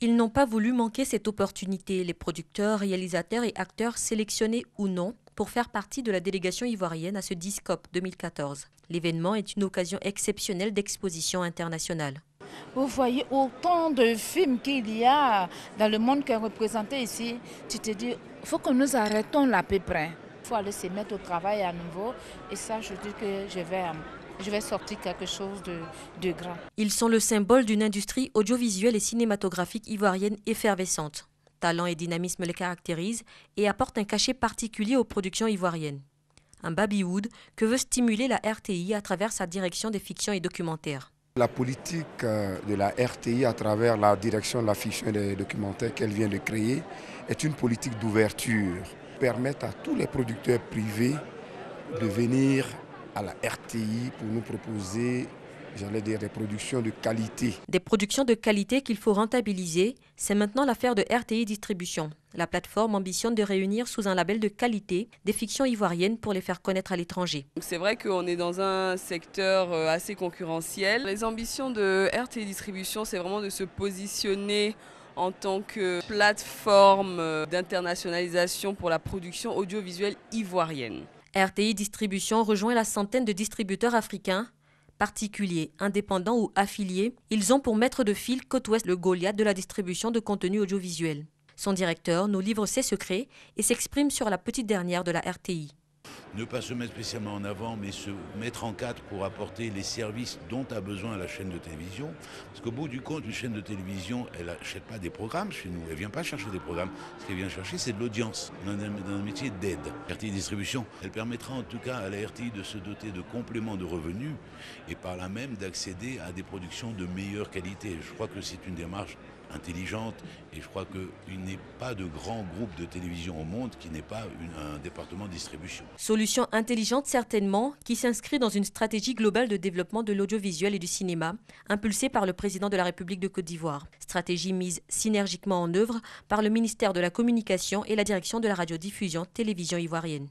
Ils n'ont pas voulu manquer cette opportunité, les producteurs, réalisateurs et acteurs sélectionnés ou non pour faire partie de la délégation ivoirienne à ce Discop 2014. L'événement est une occasion exceptionnelle d'exposition internationale. Vous voyez autant de films qu'il y a dans le monde qui est représenté ici. Tu te dis, il faut que nous arrêtons là à peu près. Il faut aller se mettre au travail à nouveau. Et ça, je dis que je vais sortir quelque chose de grand. Ils sont le symbole d'une industrie audiovisuelle et cinématographique ivoirienne effervescente. Talent et dynamisme les caractérisent et apportent un cachet particulier aux productions ivoiriennes. Un baby-wood que veut stimuler la RTI à travers sa direction des fictions et documentaires. La politique de la RTI à travers la direction de la fiction et des documentaires qu'elle vient de créer est une politique d'ouverture. Permettre à tous les producteurs privés de venir à la RTI pour nous proposer, j'allais dire, des productions de qualité. Des productions de qualité qu'il faut rentabiliser, c'est maintenant l'affaire de RTI Distribution. La plateforme ambitionne de réunir sous un label de qualité des fictions ivoiriennes pour les faire connaître à l'étranger. C'est vrai qu'on est dans un secteur assez concurrentiel. Les ambitions de RTI Distribution, c'est vraiment de se positionner en tant que plateforme d'internationalisation pour la production audiovisuelle ivoirienne. RTI Distribution rejoint la centaine de distributeurs africains, particuliers, indépendants ou affiliés. Ils ont pour maître de fil Côte Ouest le Goliath de la distribution de contenu audiovisuel. Son directeur nous livre ses secrets et s'exprime sur la petite dernière de la RTI. Ne pas se mettre spécialement en avant, mais se mettre en cadre pour apporter les services dont a besoin la chaîne de télévision. Parce qu'au bout du compte, une chaîne de télévision, elle n'achète pas des programmes chez nous. Elle ne vient pas chercher des programmes. Ce qu'elle vient chercher, c'est de l'audience, dans un métier d'aide. RTI Distribution, elle permettra en tout cas à la RTI de se doter de compléments de revenus et par là même d'accéder à des productions de meilleure qualité. Je crois que c'est une démarche intelligente et je crois qu'il n'est pas de grand groupe de télévision au monde qui n'ait pas un département de distribution. Solution intelligente certainement, qui s'inscrit dans une stratégie globale de développement de l'audiovisuel et du cinéma, impulsée par le président de la République de Côte d'Ivoire. Stratégie mise synergiquement en œuvre par le ministère de la Communication et la direction de la radiodiffusion télévision ivoirienne.